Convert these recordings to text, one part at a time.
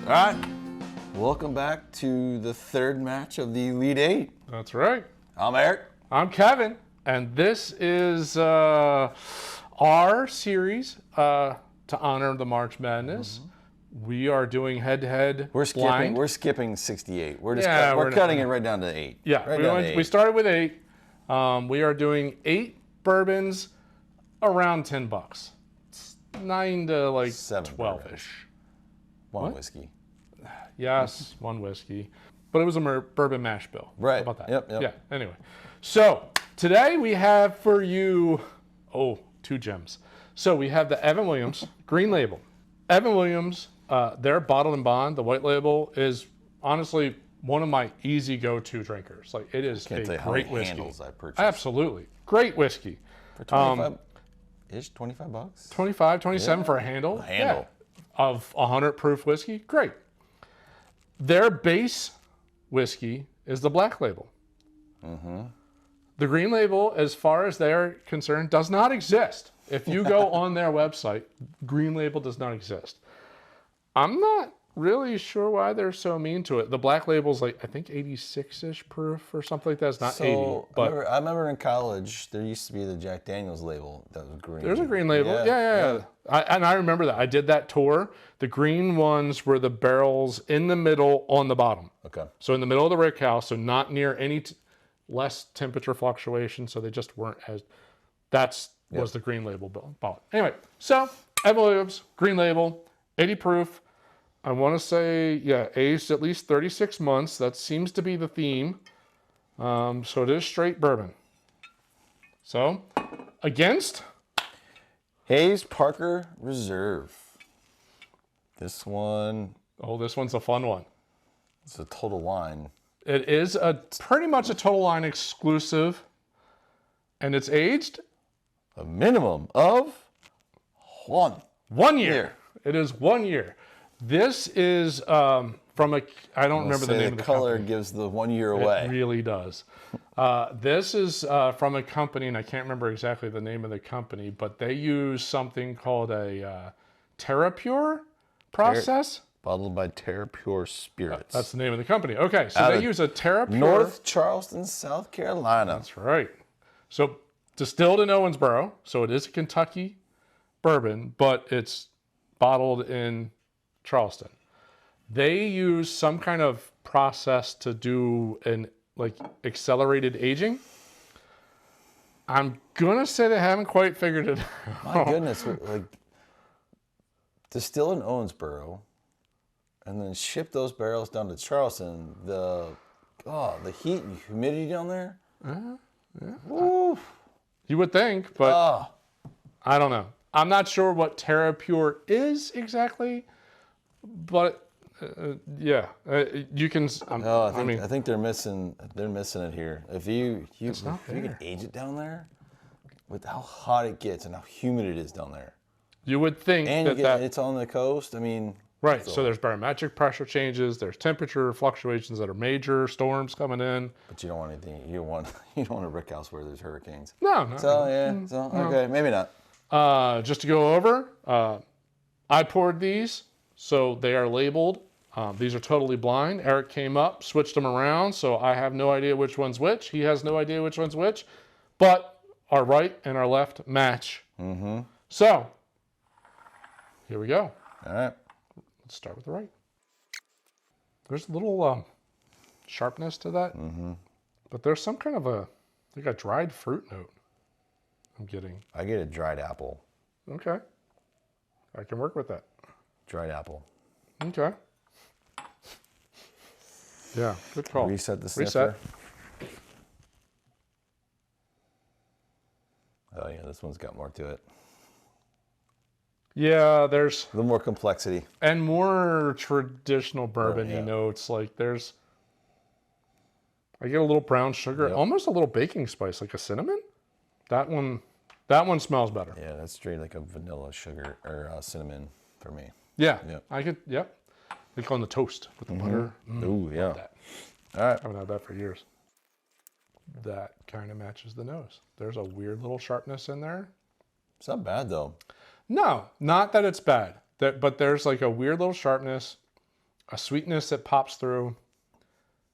All right, welcome back to the third match of the Elite Eight. That's right. I'm Eric. I'm Kevin, and this is our series to honor the March Madness. We are doing head-to-head blind. We're skipping 68. We're cutting it right down to 8. Yeah, we started with 8. We are doing 8 bourbons around $10. It's 9 to like 12-ish. One whiskey. Yes, one whiskey. But it was a bourbon mash bill. Right. How about that? Yep. Yeah, anyway. So, today we have for you, 2 gems. So, we have the Evan Williams Green Label. Evan Williams, their Bottled and Bond, the white label, is honestly one of my easy go-to drinkers. Like, it is a great whiskey. Handles I purchased. Absolutely. Great whiskey. For 25-ish, $25? 25, 27 for a handle. Yeah. Of 100 proof whiskey. Great. Their base whiskey is the black label. The green label, as far as they're concerned, does not exist. If you go on their website, green label does not exist. I'm not really sure why they're so mean to it. The black label's like, I think 86-ish proof or something like that. It's not 80. But I remember in college, there used to be the Jack Daniels label that was green. There's a green label. Yeah. I remember that. I did that tour. The green ones were the barrels in the middle on the bottom. Okay. So in the middle of the rick house, so not near any less temperature fluctuation, so they just weren't as... was the green label bottle. Anyway, so Evan Williams, green label, 80 proof. I want to say, aged at least 36 months. That seems to be the theme. So it is straight bourbon. So, against? Hayes Parker Reserve. This one... Oh, this one's a fun one. It's a Total Wine. It is pretty much a Total Wine exclusive. And it's aged? A minimum of 1 year. It is 1 year. This is from a, I don't remember the name of the color company. gives the 1 year away. It really does. This is from a company, and I can't remember exactly the name of the company, but they use something called a TerraPure process. Bottled by TerraPure Spirits. That's the name of the company. Okay, so they use a TerraPure. North Charleston, South Carolina. That's right. So distilled in Owensboro, so it is a Kentucky bourbon, but it's bottled in Charleston. They use some kind of process to do an accelerated aging. I'm gonna say they haven't quite figured it out. My goodness, distill in Owensboro, and then ship those barrels down to Charleston. The heat and humidity down there. Woo. You would think, but I don't know. I'm not sure what TerraPure is exactly. But you can. I think they're missing it here. If you can age it down there, with how hot it gets and how humid it is down there, you would think it's on the coast. I mean, right. So there's barometric pressure changes. There's temperature fluctuations that are major, storms coming in. But you don't want anything. You don't want a rick house where there's hurricanes. No. Okay, maybe not. Just to go over, I poured these. So they are labeled. These are totally blind. Eric came up, switched them around, so I have no idea which one's which. He has no idea which one's which. But our right and our left match. So, here we go. All right. Let's start with the right. There's a little sharpness to that. But there's some kind of a dried fruit note I'm getting. I get a dried apple. Okay. I can work with that. Dried apple. Okay. Yeah, good call. Reset the sniffer. Oh yeah, this one's got more to it. Yeah, there's a little more complexity. And more traditional bourbon, notes. Like I get a little brown sugar, almost a little baking spice, like a cinnamon. That one smells better. Yeah, that's straight like a vanilla sugar or cinnamon for me. Yeah, I could. Yep. We call it the toast with the butter. Ooh, yeah. That. All right. I haven't had that for years. That kind of matches the nose. There's a weird little sharpness in there. It's not bad though. No, not that it's bad. But there's like a weird little sharpness. a sweetness that pops through.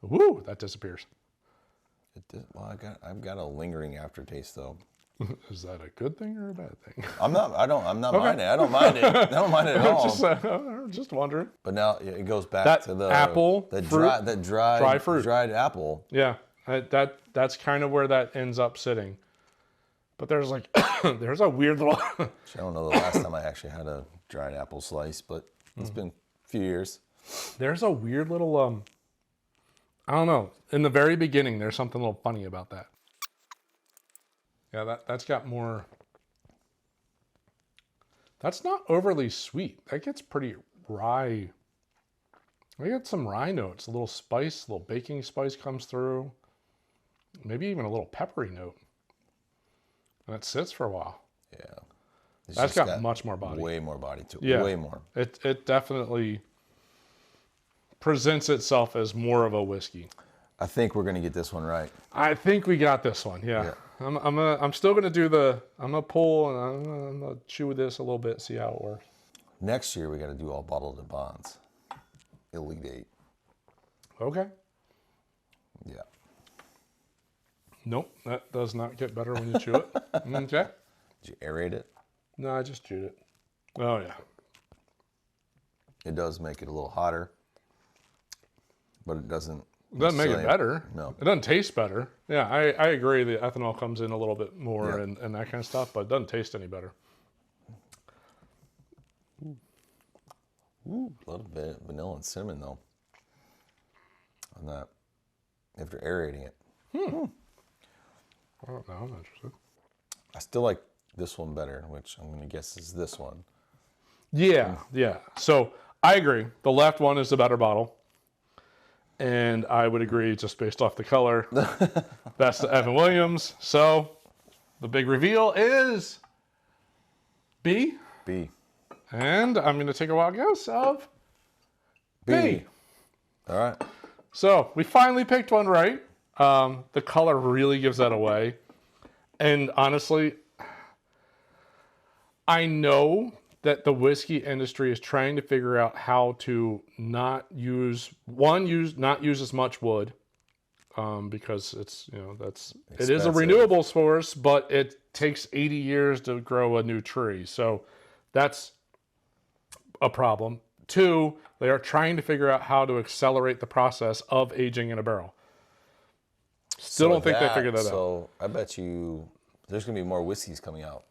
Woo, that disappears. Well, I've got a lingering aftertaste though. Is that a good thing or a bad thing? I'm not minding it. I don't mind it. I don't mind it at all. Just wondering. But now it goes back That to the apple, dry fruit. dried apple. Yeah, that's kind of where that ends up sitting. But there's like, there's a weird little... I don't know the last time I actually had a dried apple slice, but it's been a few years. There's a weird little, I don't know. In the very beginning, there's something a little funny about that. Yeah, that's got more... That's not overly sweet. That gets pretty rye. I get some rye notes, a little spice, a little baking spice comes through. Maybe even a little peppery note. And it sits for a while. Yeah. That's got much more body. Way more body to it. Yeah. Way more. It definitely presents itself as more of a whiskey. I think we're going to get this one right. I think we got this one. Yeah. I'm still going to do I'm going to pull and I'm going to chew this a little bit, see how it works. Next year, we got to do all bottled to bonds. Elite 8. Okay. Yeah. Nope, that does not get better when you chew it. Okay. Did you aerate it? No, I just chewed it. Oh, yeah. It does make it a little hotter, but it doesn't... It doesn't make it better. No. It doesn't taste better. Yeah, I agree. The ethanol comes in a little bit more and that kind of stuff, but it doesn't taste any better. Ooh, a little bit of vanilla and cinnamon, though, on that, after aerating it. I don't know. I'm interested. I still like this one better, which I'm going to guess is this one. Yeah. So I agree. The left one is the better bottle. And I would agree just based off the color. That's the Evan Williams. So the big reveal is B. B. And I'm going to take a wild guess of B. All right. So we finally picked one right. The color really gives that away. And honestly, I know that the whiskey industry is trying to figure out how to not use as much wood, because it's, it is a renewable source, but it takes 80 years to grow a new tree. So that's a problem. 2, they are trying to figure out how to accelerate the process of aging in a barrel. Still don't think they figured that out. So I bet you there's going to be more whiskeys coming out.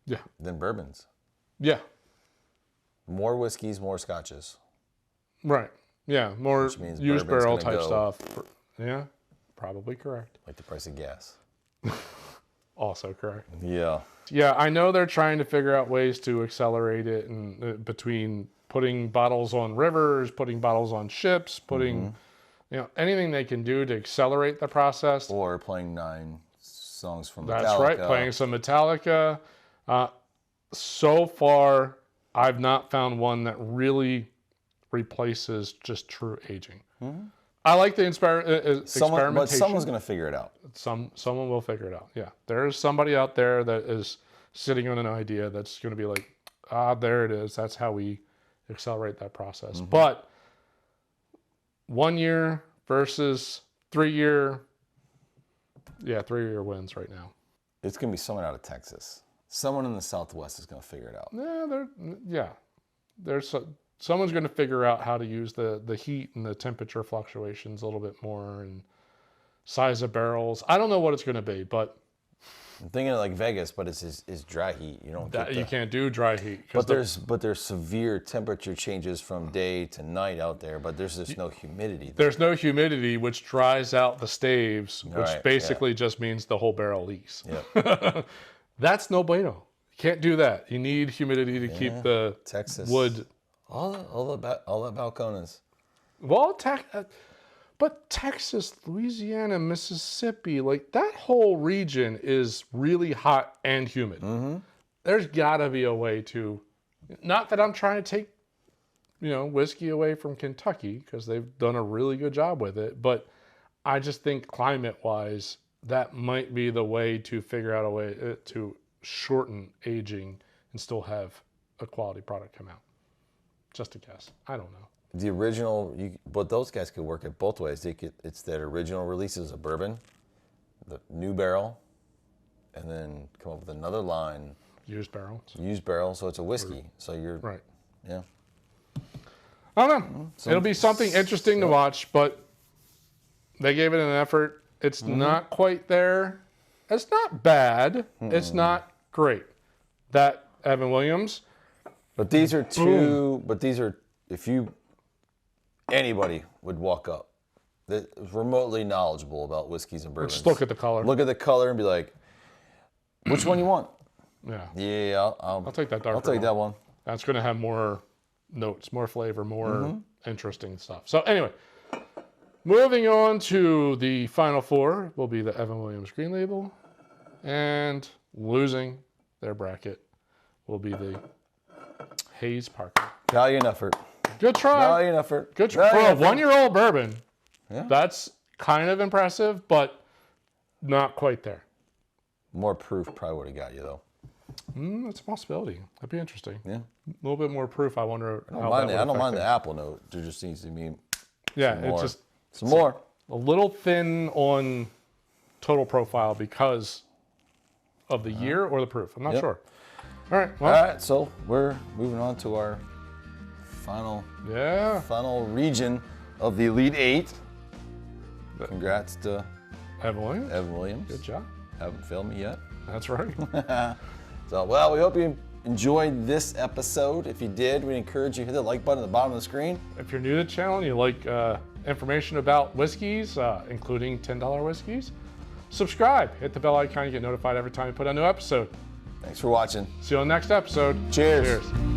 Yeah. Than bourbons. Yeah. More whiskeys, more scotches. Right. Yeah. More used barrel type stuff. Yeah. Probably correct. Like the price of gas. Also correct. Yeah. Yeah. I know they're trying to figure out ways to accelerate it, and between putting bottles on rivers, putting bottles on ships, putting, anything they can do to accelerate the process. Or playing 9 songs from Metallica. That's right. Playing some Metallica. So far, I've not found one that really replaces just true aging. Mm-hmm. I like the experimentation. But someone's going to figure it out. Someone will figure it out. Yeah, there's somebody out there that is sitting on an idea that's going to be like, there it is. That's how we accelerate that process. Mm-hmm. But 1 year versus 3 year, 3 year wins right now. It's going to be someone out of Texas. Someone in the Southwest is going to figure it out. There's someone's going to figure out how to use the heat and the temperature fluctuations a little bit more, and size of barrels. I don't know what it's going to be, but I'm thinking of like Vegas, but it's dry heat. You can't do dry heat. But there's severe temperature changes from day to night out there. But there's just no humidity. There's no humidity, which dries out the staves, which basically just means the whole barrel leaks. Yeah. That's no bueno. You can't do that. You need humidity to keep the Texas wood. All that Balcones. Well, but Texas, Louisiana, Mississippi, like that whole region is really hot and humid. Mm-hmm. There's got to be a way to, not that I'm trying to take, whiskey away from Kentucky, because they've done a really good job with it, but I just think climate-wise, that might be the way to figure out a way to shorten aging and still have a quality product come out. Just a guess. I don't know. the original, but those guys could work it both ways. It's that original releases of bourbon, the new barrel, and then come up with another line. Used barrels. Used barrel, so it's a whiskey. So you're right. Yeah. I don't know. It'll be something interesting to watch, but they gave it an effort. It's not quite there. It's not bad. It's not great. That Evan Williams. But these are two. But these are, if anybody would walk up that is remotely knowledgeable about whiskeys and bourbons. Just look at the color. Look at the color and be like, which one you want? Yeah. Yeah, I'll take that darker. I'll take that one. That's going to have more notes, more flavor, more interesting stuff. So anyway, moving on to the final four will be the Evan Williams Green Label, and losing their bracket will be the Hayes Parker. Valiant effort. Good try. Valiant effort. Good try. For a Valiant effort. 1-year-old bourbon, Yeah. that's kind of impressive, but not quite there. More proof probably would have got you though. That's a possibility. That'd be interesting. Yeah. A little bit more proof. I wonder. I don't mind the apple note. There just needs to be it's just some more. a little thin on total profile because of the year or the proof. I'm not sure. All right. Well, All right, so we're moving on to our final region of the Elite Eight. Congrats to Evan Williams. Evan Williams. Good job. Haven't failed me yet. That's right. So, well, we hope you enjoyed this episode. If you did, we encourage you to hit the like button at the bottom of the screen. If you're new to the channel and you like information about whiskeys, including $10 whiskeys, subscribe. Hit the bell icon. You get notified every time we put a new episode. Thanks for watching. See you on the next episode. Cheers. Cheers.